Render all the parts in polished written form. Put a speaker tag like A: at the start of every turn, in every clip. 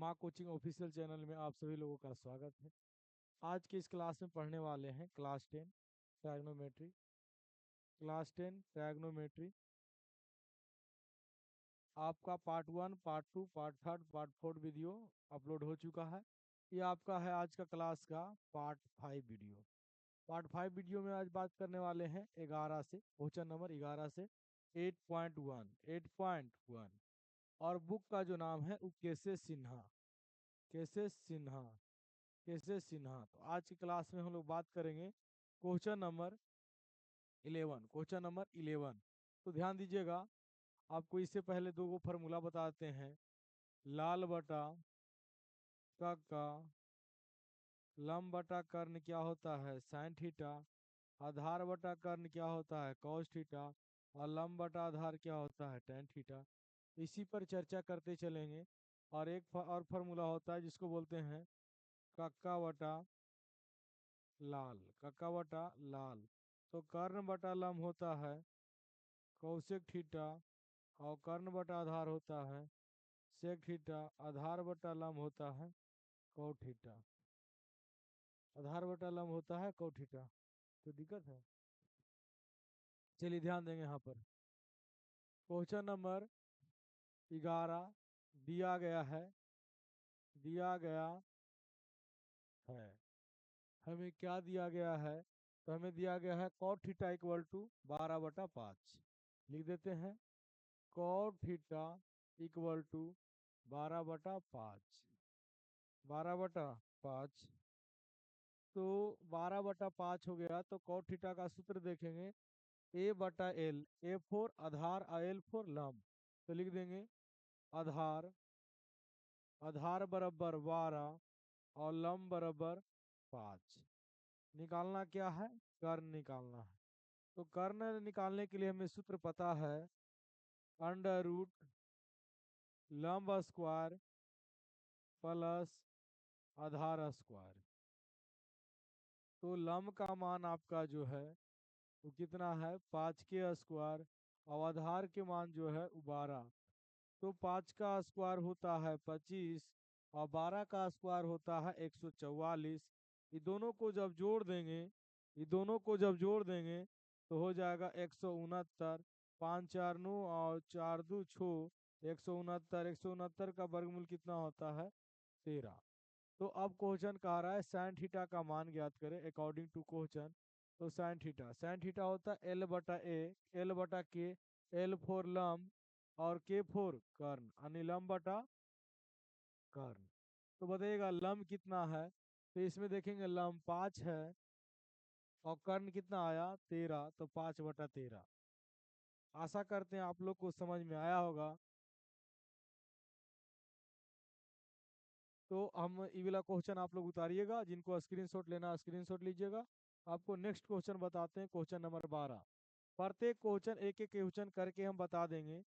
A: माँ coaching official channel में आप सभी लोगों का स्वागत है। आज के इस क्लास में पढ़ने वाले हैं क्लास 10 ट्रायग्नोमेट्री। क्लास 10 ट्रायग्नोमेट्री आपका part 1, part 2, part 3, part 4 video upload हो चुका है। ये आपका है आज का क्लास का पार्ट 5 वीडियो। पार्ट 5 वीडियो में आज बात करने वाले हैं 11 से, क्वेश्चन नंबर 11 से 8.1 और बुक का जो नाम है वो केसे सिन्हा। केसे सिन्हा कैसे सिन्हा। तो आज की क्लास में हम लोग बात करेंगे क्वेश्चन नंबर 11। तो ध्यान दीजिएगा, आपको इससे पहले दो फार्मूला बताते हैं। लाल बटा का लंब बटा कर्ण क्या होता है, साइन थीटा। आधार बटा कर्ण क्या होता है, कॉस थीटा। और लंब बटा आधार क्या होता है, टेन थीटा। इसी पर चर्चा करते चलेंगे। और और फार्मूला होता है जिसको बोलते हैं कक्का बटा लाल। तो कर्ण बटा लंब होता है कौशिक थीटा, और कर्ण बटा आधार होता है सेक थीटा। आधार बटा लंब होता है कौ थीटा। आधार बटा लंब होता है कौ थीटा। तो दिक्कत है, चलिए ध्यान देंगे यहाँ पर। क्वेश्चन नंबर 11 दिया गया है, दिया गया है हमें क्या दिया गया है। तो हमें दिया गया है कॉट थीटा इक्वल टू 12/5। लिख देते हैं कॉट थीटा इक्वल टू 12/5। 12/5 तो 12/5 हो गया। तो कॉट थीटा का सूत्र देखेंगे A/L, A4 आधार L4 लंब। तो लिख देंगे आधार आधार बराबर 12 और लंब बराबर 5। निकालना क्या है, कर्ण निकालना है। तो कर्ण निकालने के लिए हमें सूत्र पता है अंडर रूट लंब स्क्वायर प्लस आधार स्क्वायर। तो लंब का मान आपका जो है वो कितना है, 5 के स्क्वायर। और आधार के मान जो है वो 12। तो 5 का स्क्वायर होता है 25 और 12 का स्क्वायर होता है 144। ये दोनों को जब जोड़ देंगे, ये दोनों को जब जोड़ देंगे तो हो जाएगा 169। 5 4 9 और 4 2 6, 169। 169 का वर्गमूल कितना होता है, 13। तो अब क्वेश्चन कह रहा है साइन थीटा का मान ज्ञात करें अकॉर्डिंग टू क्वेश्चन। तो साइन थीटा होता है L/A, L/K, L4 लंब और K4 कर्ण, यानी लंब बटा कर्ण। तो बताइएगा लंब कितना है। तो इसमें देखेंगे लंब 5 है और कर्ण कितना आया, 13। तो 5/13। आशा करते हैं आप लोग को समझ में आया होगा। तो हम ये वाला क्वेश्चन आप लोग उतारिएगा, जिनको स्क्रीनशॉट लेना स्क्रीनशॉट लीजिएगा। आपको नेक्स्ट क्वेश्चन बताते हैं, क्वेश्चन नंबर 12। प्रत्येक क्वेश्चन एक एक क्वेश्चन करके हम बता देंगे।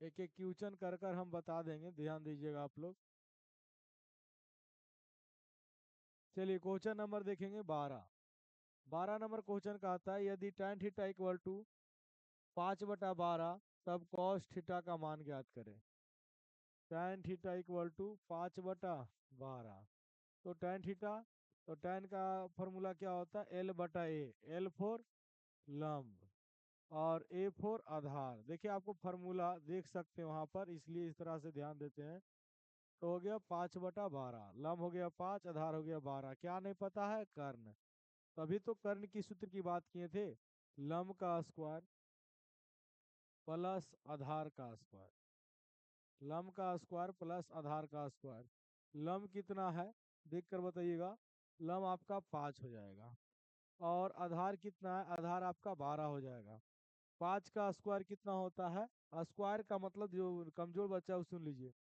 A: एक एक क्वेश्चन कर कर हम बता देंगे, ध्यान दीजिएगा आप लोग। चलिए क्वेश्चन नंबर देखेंगे 12। 12 नंबर क्वेश्चन का आता है यदि tan थीटा इक्वल टू 5/12 तब cos थीटा का मान ज्ञात करें। tan theta equal to 5/12। तो tan थीटा, तो tan का फॉर्मूला क्या होता है, L/A, L4 लंब और A4 आधार। देखिए आपको फार्मूला देख सकते हैं वहां पर, इसलिए इस तरह से ध्यान देते हैं। तो हो गया 5/12, लंब हो गया 5, आधार हो गया 12। क्या नहीं पता है, कर्ण। तभी तो कर्ण की सूत्र की बात किए थे, लंब का स्क्वायर प्लस आधार का स्क्वायर। लंब का स्क्वायर प्लस आधार का स्क्वायर। लंब कितना है देख कर बताइएगा। लंब आपका 5 हो जाएगा और आधार कितना है, आधार आपका 12 हो जाएगा। 5 का स्क्वायर कितना होता है, स्क्वायर का मतलब जो कमजोर बच्चा है वो सुन लीजिए,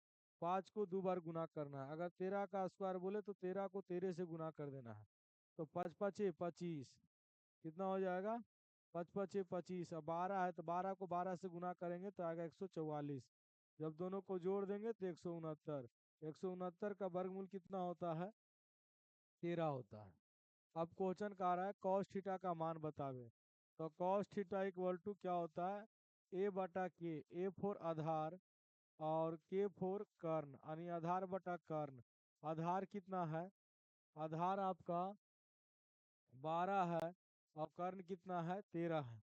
A: 5 को 2 बार गुना करना है। अगर 13 का स्क्वायर बोले तो 13 को 13 से गुना कर देना है। तो 5×5 = 25, कितना हो जाएगा, 5×5 = 25। अब 12 है तो 12 को 12 से गुना करेंगे तो आएगा 144। जब दोनों को जोड़ देंगे तो 169। 169 का वर्गमूल कितना होता है, 13 होता है। अब क्वेश्चन कह रहा है कॉस थीटा का मान बतावे। तो कॉस थीटा इक्वल टू क्या होता है, ए बटा के, ए फोर आधार और के फोर कर्ण, यानी आधार बटा कर्ण। आधार कितना है? आधार आपका 12 है और कर्ण कितना है? 13 है।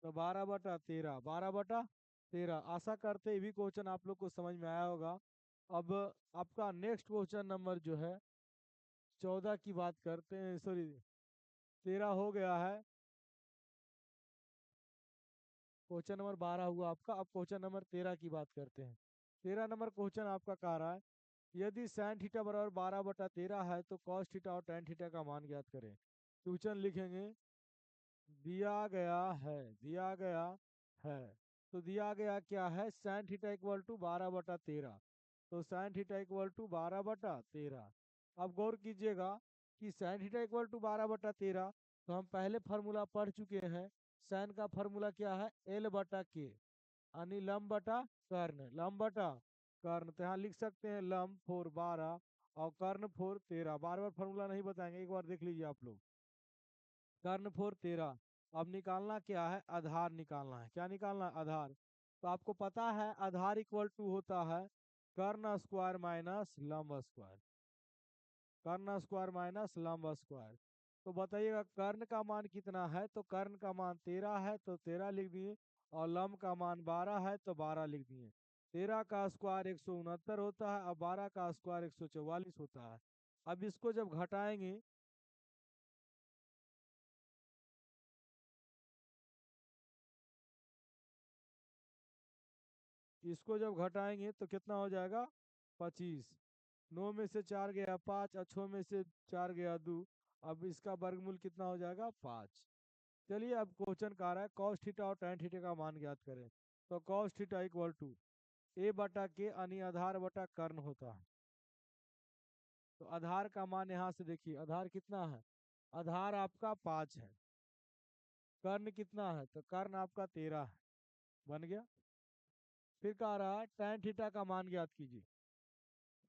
A: तो 12/13, 12/13। आशा करते ये भी क्वेश्चन आप लोग को समझ में आया होगा। अब आपका नेक्स्ट क्वेश्चन नंबर जो है 14 की बात करते हैं, सॉरी 13 हो गया है। क्वेश्चन नंबर 12 हुआ आपका, अब क्वेश्चन नंबर 13 की बात करते हैं। 13 नंबर क्वेश्चन आपका कह रहा है यदि साइन थीटा बराबर 12/13 है तो कॉस थीटा और tan थीटा का मान ज्ञात करें। क्वेश्चन लिखेंगे दिया गया है। तो दिया गया क्या है? Sine theta equal to 12/13। तो साइन थीटा इक्वल टू 12/13। अब गौर कीजिएगा कि साइन थीटा इक्वल टू 12/13, तो हम पहले फार्मूला पढ़ चुके हैं। साइन का फार्मूला क्या है? एल बटा के, यानी लंब बटा कर्ण, लंब बटा कर्ण। तो यहाँ लिख सकते हैं लंब फोर 12 और कर्ण फोर 13। बार बार फार्मूला नहीं बताएंगे, एक बार देख लीजिए आप लोग। कर्ण फोर 13। अब निकालना क्या है? आधार निकालना है। क्या निकालना है? आधार। तो आपको पता है आधार इक्वल टू होता है कर्ण स्क्वायर माइनस लंब स्क्वायर, कर्ण स्क्वायर माइनस लंब स्क्वायर। तो बताइएगा कर्ण का मान कितना है? तो कर्ण का मान 13 है तो 13 लिख दिए, और लंब का मान 12 है तो 12 लिख दिए। 13 का स्क्वायर 169 होता है और 12 का स्क्वायर 144 होता है। अब इसको जब घटाएंगे, इसको जब घटाएंगे तो कितना हो जाएगा? 25। 9 में से 4 गया 5 और 6 में से 4 गया 2। अब इसका वर्गमूल कितना हो जाएगा? 5। चलिए अब क्वेश्चन कह रहा है कॉस थीटा और tan थीटा का मान ज्ञात करें। तो कॉस थीटा इक्वल टू ए बटा के यानी आधार बटा कर्ण होता है। तो आधार का मान यहाँ से देखिए, आधार कितना है? आधार आपका 5 है। कर्ण कितना है? तो कर्ण आपका 13 है। बन गया। फिर कह रहा है tan थीटा का मान ज्ञात कीजिए।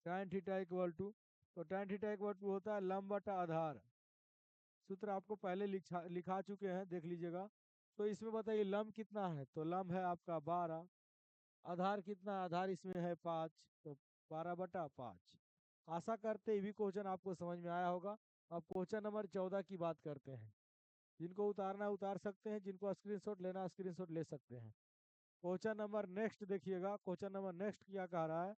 A: tan थीटा इक्वल टू, तो tan थीटा इक्वल टू होता है लंब बटा आधार। सूत्र आपको पहले लिखा चुके हैं, देख लीजिएगा। तो इसमें बताइए लंब कितना है? तो लंब है आपका 12। आधार कितना? आधार इसमें है 5, तो 12/5। आशा करते ये भी क्वेश्चन आपको समझ में आया होगा। अब क्वेश्चन नंबर 14 की बात करते हैं। जिनको उतारना है उतार सकते हैं, जिनको स्क्रीनशॉट लेना है स्क्रीनशॉट ले सकते हैं। क्वेश्चन नंबर नेक्स्ट देखिएगा, क्वेश्चन नंबर नेक्स्ट क्या कह रहा है।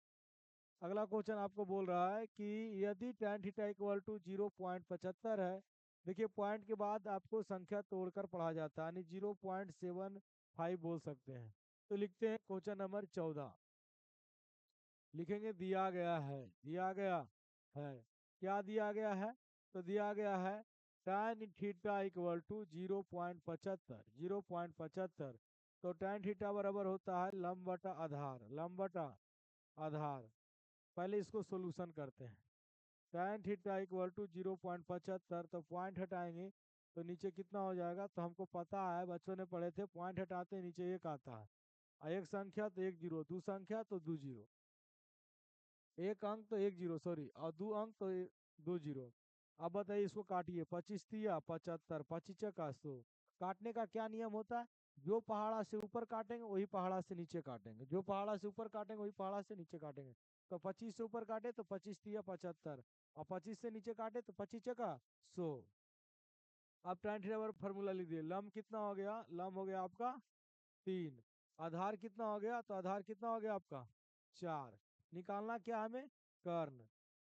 A: अगला क्वेश्चन आपको बोल रहा है कि यदि tan थीटा इक्वल टू 0.75 है। देखिए पॉइंट के बाद आपको संख्या तोड़कर पढ़ा जाता है, यानी 0.75 बोल सकते हैं। तो लिखते हैं क्वेश्चन नंबर 14। लिखेंगे दिया गया है। क्या दिया गया है? तो दिया गया है tan थीटा इक्वल टू 0.75, 0.75। तो tan थीटा बराबर होता है लंब बटा आधार, लंब बटा आधार। पहले इसको सोल्यूशन करते हैं। tan थीटा इक्वल टू 0.75, तो पॉइंट हटाएंगे तो नीचे कितना हो जाएगा? तो हमको पता है, बच्चों ने पढ़े थे, पॉइंट हटाते हैं नीचे एक आता है, और एक संख्या तो एक जीरो, दो संख्या तो दो जीरो। एक अंक तो एक जीरो, सॉरी, और दो अंक तो दो जीरो। अब बताइए इसको काटिए, 25 × 75, 25 × 100। काटने का क्या नियम होता है? जो पहाड़ा से ऊपर काटेंगे वही पहाड़ा से नीचे काटेंगे, जो पहाड़ा से ऊपर काटेंगे वही पहाड़ा से नीचे काटेंगे। तो 25 से ऊपर काटे तो 25 × 75, और 25 से नीचे काटे तो 25 × 100। अब tan थीटा बराबर फॉर्मूला लिख दिए। लंब कितना हो गया? लंब हो गया आपका 3। आधार कितना हो गया? तो आधार कितना हो गया आपका? 4। निकालना क्या हमें? कर्ण।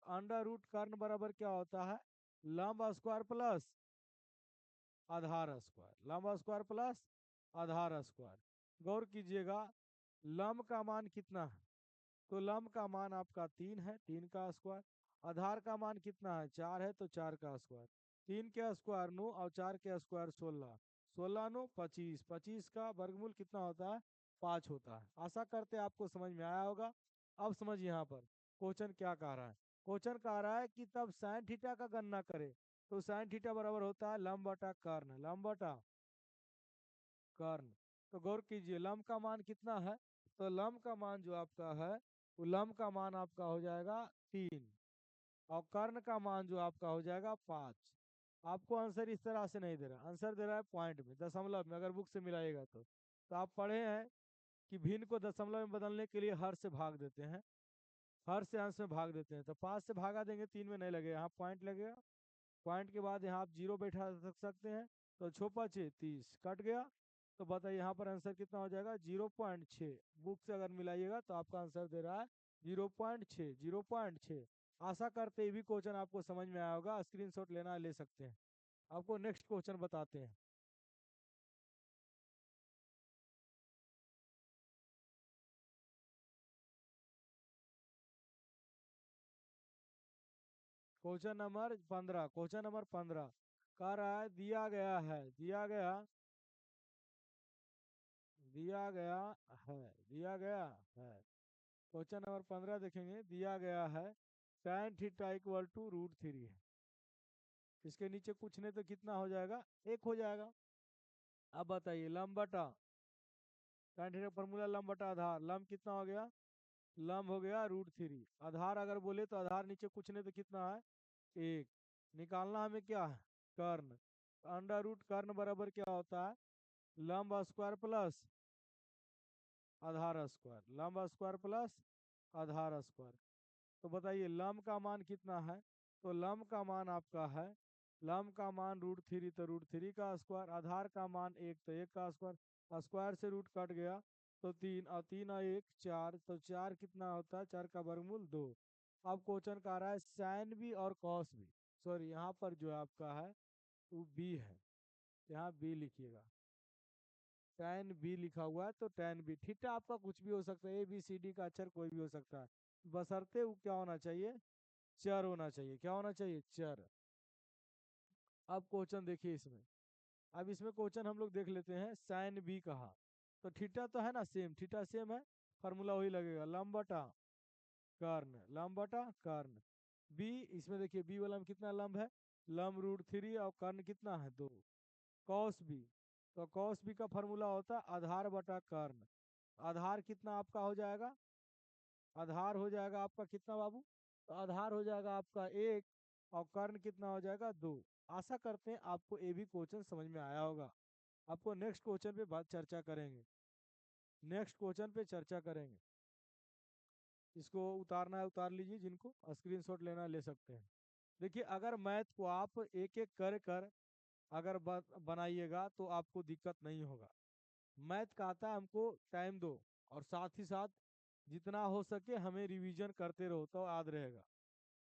A: अंडर रूट कर्ण बराबर क्या होता है? लंब स्क्वायर प्लस आधार स्क्वायर, लंब स्क्वायर प्लस आधार स्क्वायर। गौर कीजिएगा लंब का मान कितना है? तो लंब का मान आपका 3 है, 3 का स्क्वायर। आधार का मान कितना है? 4 है तो 4 का स्क्वायर। 3 के स्क्वायर 9 और 4 के स्क्वायर 16, 16 9 25, 25 का वर्गमूल कितना होता है? 5 होता है। आशा करते हैं आपको समझ में आया होगा। अब समझ यहाँ पर क्वेश्चन क्या कह रहा है। क्वेश्चन कह रहा है कि तब साइन थीटा का गणना करें। तो साइन थीटा बराबर होता है लंब बटा कर्ण, लंब बटा कर्ण। तो गौर कीजिए लंब का मान कितना है? तो लंब का मान जो आपका है वो लंब का मान आपका हो जाएगा 3, और कर्ण का मान जो आपका हो जाएगा 5। आपको आंसर इस तरह से नहीं दे रहा, आंसर दे रहा है पॉइंट में, दशमलव में, अगर बुक से मिलाएगा तो आप पढ़े हैं कि भिन्न को दशमलव में बदलने के लिए हर से भाग देते हैं, हर से अंश में भाग देते हैं। तो 5 से भागा देंगे, 3 में नहीं लगेगा, यहाँ पॉइंट लगेगा। पॉइंट के बाद यहाँ आप जीरो बैठा सकते हैं। तो छोपा 30 कट गया। तो बताइए यहाँ पर आंसर कितना हो जाएगा, 0.6। बुक से अगर मिलाइएगा तो आपका आंसर दे रहा है 0.6, 0.6। आशा करते ये भी क्वेश्चन आपको समझ में आया होगा, स्क्रीनशॉट लेना है ले सकते हैं। आपको नेक्स्ट क्वेश्चन बताते हैं। क्वेश्चन नंबर 15 कह रहा है दिया गया है। क्वेश्चन नंबर 15 देखेंगे, दिया गया है tan थीटा इक्वल टू √3 है। इसके नीचे कुछ नहीं तो कितना हो जाएगा, 1 हो जाएगा। अब बताइए लंब बटा tan थीटा फॉर्मूला, लंब बटा आधार। लंब कितना हो गया, लंब हो गया √3। आधार अगर बोले तो आधार नीचे कुछ नहीं तो कितना है, 1। निकालना हमें क्या है, कर्ण। अंडर रूट कर्ण बराबर क्या होता है, लंब स्क्वायर प्लस आधार स्क्वायर, लंब स्क्वायर प्लस आधार स्क्वायर। तो बताइए लंब का मान कितना है, तो लंब का मान आपका है, लंब का मान √3, तो √3 का स्क्वायर। आधार का मान 1, तो 1 का स्क्वायर। स्क्वायर से रूट कट गया तो 3, और 3 और 1 4, तो 4 कितना होता है, 4 का वर्गमूल 2। अब क्वेश्चन का रहा है साइन भी और कॉस भी। सॉरी, यहाँ पर जो आपका है वो बी है, यहाँ बी लिखिएगा। tan बी लिखा हुआ है तो tan बी। थीटा आपका कुछ भी हो सकता है, ABCD का अक्षर कोई भी हो सकता है, बशर्ते वो क्या होना चाहिए, चर होना चाहिए। क्या होना चाहिए, चर। अब क्वेश्चन देखिए इसमें, अब इसमें क्वेश्चन हम लोग देख लेते हैं। साइन बी कहा तो थीटा तो है ना सेम, थीटा सेम है, फार्मूला वही लगेगा, लंब बटा कर्ण, लंब बटा कर्ण। बी, इसमें देखिए बी वाला में कितना लंब है, लंब √3, और कर्ण कितना है 2। कॉस बी, तो कॉस बी का फार्मूला होता है आधार बटा कर्ण। आधार कितना आपका हो जाएगा, आधार हो जाएगा आपका कितना बाबू, तो आधार हो जाएगा आपका 1, और कर्ण कितना हो जाएगा 2। आशा करते हैं आपको ये भी क्वेश्चन समझ में आया होगा। आपको नेक्स्ट क्वेश्चन पे बात चर्चा करेंगे, नेक्स्ट क्वेश्चन पे चर्चा करेंगे। इसको उतारना है उतार लीजिए, जिनको स्क्रीनशॉट लेना है ले सकते हैं। देखिए अगर मैथ को आप एक एक कर कर अगर बनाइएगा तो आपको दिक्कत नहीं होगा। मैथ का आता है हमको टाइम दो, और साथ ही साथ जितना हो सके हमें रिवीजन करते रहो तो याद रहेगा।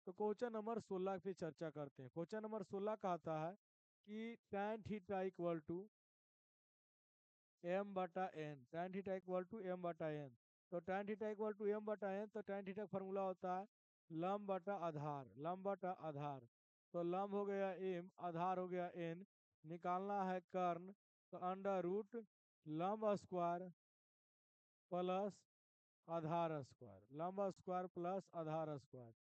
A: तो क्वेश्चन नंबर 16 पे चर्चा करते हैं। क्वेश्चन नंबर 16 का आता है कि tan theta equal to m बटा n, tan theta equal to m बटा n। तो tan theta equal to m बटा n, तो tan थीटा फॉर्मूला होता है लंब बटा आधार, लंब बटा आधार। तो लंब हो गया m, आधार हो गया n। निकालना है कर्ण, तो अंडर रूट लंब स्क्वायर प्लस आधार स्क्वायर, लंब स्क्वायर प्लस आधार स्क्वायर।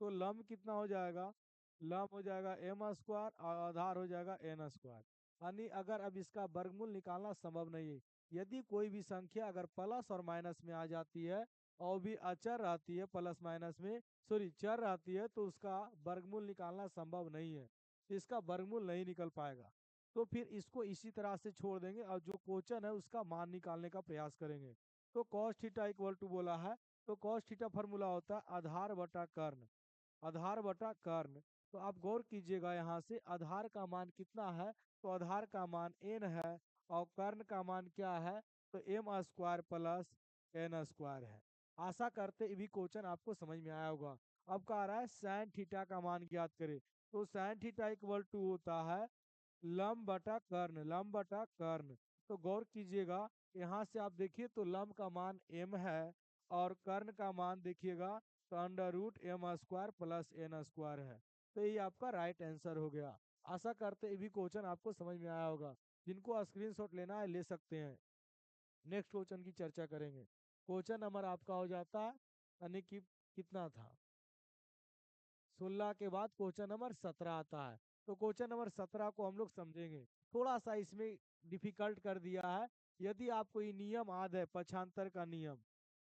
A: तो लंब कितना हो जाएगा, लंब हो जाएगा m स्क्वायर, और आधार हो जाएगा n स्क्वायर। यानी अगर अब इसका वर्गमूल निकालना संभव नहीं है, यदि कोई भी संख्या अगर प्लस और माइनस में आ जाती है और भी अचर रहती है प्लस माइनस में, सॉरी चर रहती है, तो उसका वर्गमूल निकालना संभव नहीं है, इसका वर्गमूल नहीं निकल पाएगा। तो फिर इसको इसी तरह से छोड़ देंगे और जो क्वेश्चन है उसका मान निकालने का प्रयास करेंगे। तो कॉस थीटा इक्वल टू बोला है, तो कॉस थीटा फॉर्मूला होता है आधार बटा कर्ण, आधार बटा कर्ण। तो आप गौर कीजिएगा यहाँ से आधार का मान कितना है, तो आधार का मान n है, और कर्ण का मान क्या है, तो m square plus n square है। आशा करते ये भी क्वेश्चन आपको समझ में आया होगा। अब कह रहा है साइन थीटा का मान ज्ञात करें, तो साइन थीटा इक्वल टू होता है लंब बटा कर्ण, लंब बटा कर्ण। तो गौर कीजिएगा यहाँ से आप देखिए तो लंब का मान m है, और कर्ण का मान देखिएगा तो under root m square plus n square है। तो ये आपका राइट आंसर हो गया। आशा करते ये भी क्वेश्चन आपको समझ में आया होगा, जिनको स्क्रीनशॉट लेना है ले सकते हैं। नेक्स्ट क्वेश्चन की चर्चा करेंगे। क्वेश्चन नंबर आपका हो जाता है, यानी कि कितना था, 16 के बाद क्वेश्चन नंबर 17 आता है। तो क्वेश्चन नंबर 17 को हम लोग समझेंगे, थोड़ा सा इसमें डिफिकल्ट कर दिया है। यदि आपको ये नियम याद है, पक्षांतर का नियम,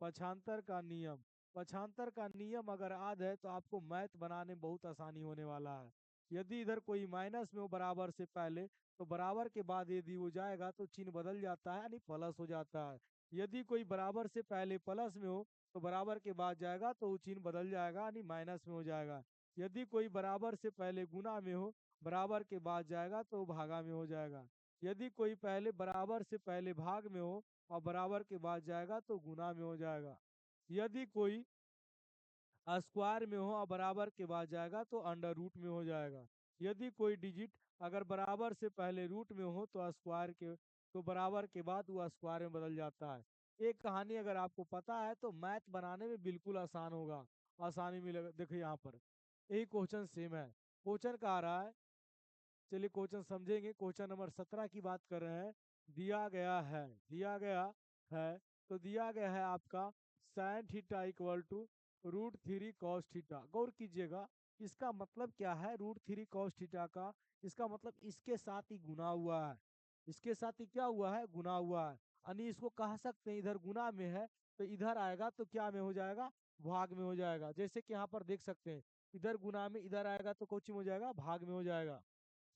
A: पक्षांतर का नियम, पक्षांतर का नियम अगर याद है तो आपको मैथ बनाने में बहुत आसानी होने वाला है। यदि इधर कोई माइनस में हो बराबर से पहले, तो बराबर के बाद यदि वो जाएगा तो चिन्ह बदल जाता है, यानी प्लस हो जाता है। यदि कोई बराबर से पहले प्लस में हो तो बराबर के बाद जाएगा तो वो चिन्ह बदल जाएगा, यानी माइनस में हो जाएगा। यदि कोई बराबर से पहले गुना में हो, बराबर के बाद जाएगा तो वो भागा में हो जाएगा। यदि कोई पहले बराबर से पहले भाग में हो और बराबर के बाद जाएगा तो गुना में हो जाएगा। यदि कोई स्क्वायर में हो और बराबर के बाद जाएगा तो अंडर रूट में हो जाएगा। यदि कोई डिजिट अगर बराबर से पहले रूट में हो तो स्क्वायर के तो बराबर के बाद वो स्क्वायर में बदल जाता है। एक कहानी अगर आपको पता है तो मैथ बनाने में बिल्कुल आसान होगा, आसानी मिलेगा। देखिए यहाँ पर यही क्वेश्चन सेम है। क्वेश्चन का आ रहा है, चलिए क्वेश्चन समझेंगे। क्वेश्चन नंबर 17 की बात कर रहे हैं। दिया गया है तो दिया गया है आपका sine theta equal to √3 cos theta. गौर कीजिएगा, इसका मतलब क्या है √3 cos थीटा का? इसका मतलब इसके साथ ही गुना हुआ है, इसके साथ ही क्या हुआ है? गुना हुआ है। यानी इसको कह सकते हैं इधर गुना में है तो इधर आएगा तो क्या में हो जाएगा? भाग में हो जाएगा। जैसे कि यहाँ पर देख सकते हैं, इधर गुना में इधर आएगा तो कोची में हो जाएगा? भाग में हो जाएगा।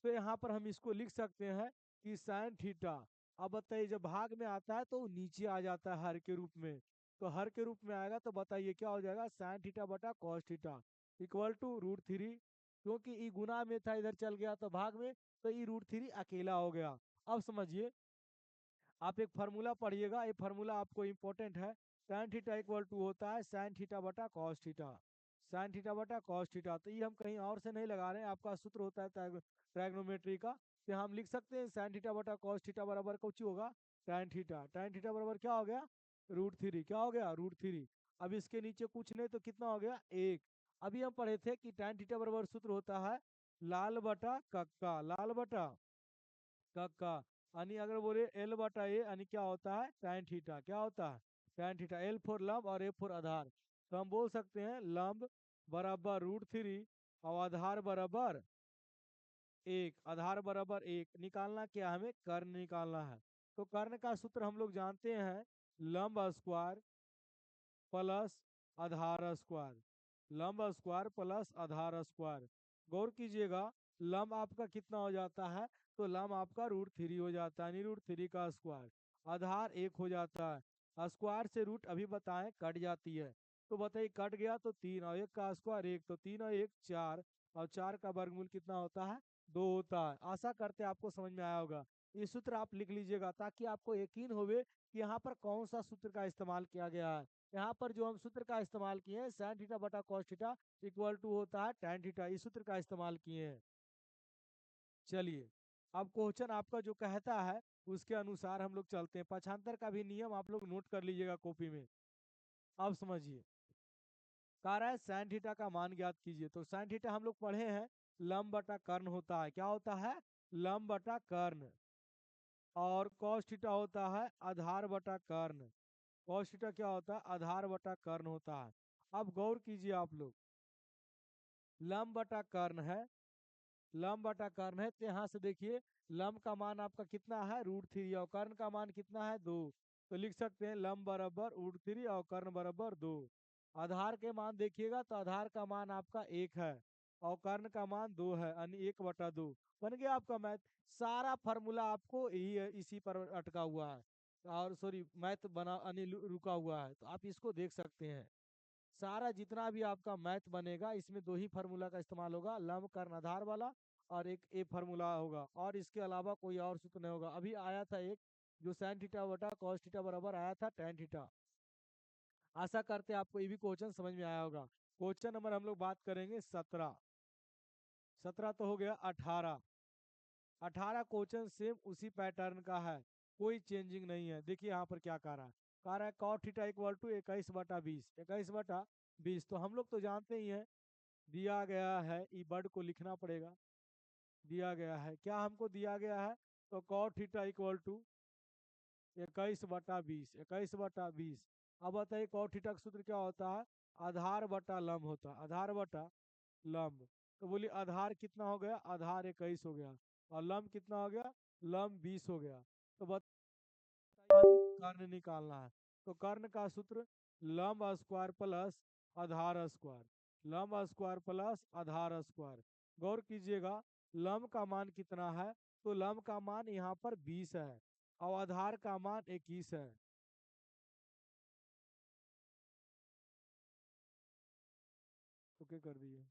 A: तो यहाँ पर हम इसको लिख सकते हैं कि साइन थीटा, अब बताइए जब भाग में आता है तो वो नीचे आ जाता है हर के रूप में, तो हर के रूप में आएगा तो बताइए क्या हो जाएगा? साइन थीटा बटा कॉस थीटा इक्वल टू √3। क्योंकि ई गुना में था इधर चल गया तो भाग में, तो ई √3 अकेला हो गया। अब समझिए, आप एक फार्मूला पढ़िएगा, ये फार्मूला आपको इम्पोर्टेंट है। साइन थीटा इक्वल टू होता है साइन थीटा बटा कॉस थीटा, साइन थीटा बटा कॉस थीटा। तो ये हम कहीं और से नहीं लगा रहे हैं, आपका सूत्र होता है ट्रायग्नोमेट्री का। तो हम लिख सकते हैं साइन थीटा बटा कॉस थीटा बराबर कुछ होगा tan थीटा। tan थीटा बराबर क्या हो गया? √3। क्या हो गया? √3। अब इसके नीचे कुछ नहीं तो कितना हो गया? 1। अभी हम पढ़े थे कि tan थीटा बराबर सूत्र होता है लाल बटा कक्का, लाल बटा कक्का। यानी अगर बोले एल बटा ए, यानी क्या होता है? tan theta. क्या होता है? tan theta. एल फॉर लंब और ए फॉर आधार। तो हम बोल सकते हैं लंब बराबर √3 और आधार बराबर 1। आधार बराबर 1 निकालना क्या? हमें कर्ण निकालना है। तो कर्ण का सूत्र हम लोग जानते हैं, लंब स्क्वायर प्लस आधार स्क्वायर, लंब स्क्वायर प्लस आधार स्क्वायर। गौर कीजिएगा, लंब आपका कितना हो जाता है? तो लंब आपका √3 हो जाता है, यानी √3 का स्क्वायर। आधार 1 हो जाता है, स्क्वायर से रूट अभी बताएं कट जाती है, तो बताइए कट गया तो 3 और 1 का स्क्वायर 1, तो 3 और 1 4, और 4 का वर्गमूल कितना होता है? 2 होता है। आशा करते हैं आपको समझ में आया होगा। ये सूत्र आप लिख लीजिएगा ताकि आपको यकीन होवे कि यहाँ पर कौन सा सूत्र का इस्तेमाल किया गया है। यहाँ पर जो हम सूत्र का इस्तेमाल किए हैं साइन थीटा बटा कॉस थीटा इक्वल टू होता है tan थीटा, इस सूत्र का इस्तेमाल किए हैं। चलिए, अब क्वेश्चन आपका जो कहता है उसके अनुसार हम लोग चलते हैं। पक्षांतर का भी नियम आप लोग नोट कर लीजिएगा कॉपी में। अब समझिए, कह रहा है साइन थीटा का मान ज्ञात कीजिए। तो साइन थीटा हम लोग पढ़े हैं लंब बटा कर्ण होता है। क्या होता है? लंब बटा कर्ण। और कॉस थीटा होता है आधार बटा कर्ण। कॉस थीटा क्या होता है? आधार बटा कर्ण होता है। अब गौर कीजिए आप लोग, लंब बटा कर्ण है, लंब बटा कर्ण है, तो यहाँ से देखिए लंब का मान आपका कितना है? √3 और कर्ण का मान कितना है? 2। तो लिख सकते हैं लंब बराबर √3 और कर्ण बराबर 2। आधार के मान देखिएगा तो आधार का मान आपका 1 है और कर्ण का मान 2 है, यानी 1/2 बन गया आपका मैथ। सारा फार्मूला आपको यही इसी पर अटका हुआ है, और सॉरी मैथ बना यानी रुका हुआ है, तो आप इसको देख सकते हैं। सारा जितना भी आपका मैथ बनेगा इसमें दो ही फार्मूला का इस्तेमाल होगा, लंब कर्ण आधार वाला, और एक ए फार्मूला होगा, और इसके अलावा कोई और सूत्र नहीं होगा। अभी आया था एक जो साइन थीटा बटा कॉस थीटा बराबर आया था tan थीटा। आशा करते हैं आपको ये भी क्वेश्चन समझ में आया होगा। क्वेश्चन नंबर हम लोग बात करेंगे 17। 17 तो हो गया 18। 18 क्वेश्चन सेम उसी पैटर्न का है, कोई चेंजिंग नहीं है। देखिए यहाँ पर क्या कह रहा है कॉट थीटा इक्वल टू 21/20, 21/20। तो हम लोग तो जानते ही हैं, दिया गया है, ई वर्ड को लिखना पड़ेगा। दिया गया है, क्या हमको दिया गया है? तो कॉट थीटा इक्वल टू 21/20, 21/20। अब बताइए कॉट थीटा का सूत्र क्या होता है? आधार बटा लंब होता है, आधार बटा लंब। तो बोलिए आधार कितना हो गया? आधार 21 हो गया, और लंब कितना हो गया? लंब 20 हो गया। तो बताइए कर्ण निकालना है। तो कर्ण का सूत्र लंब स्क्वायर प्लस आधार स्क्वायर, लंब स्क्वायर प्लस आधार स्क्वायर। गौर कीजिएगा, लंब का मान कितना है? तो लंब का मान यहाँ पर 20 है और आधार का मान 21 है। ओके कर दिए।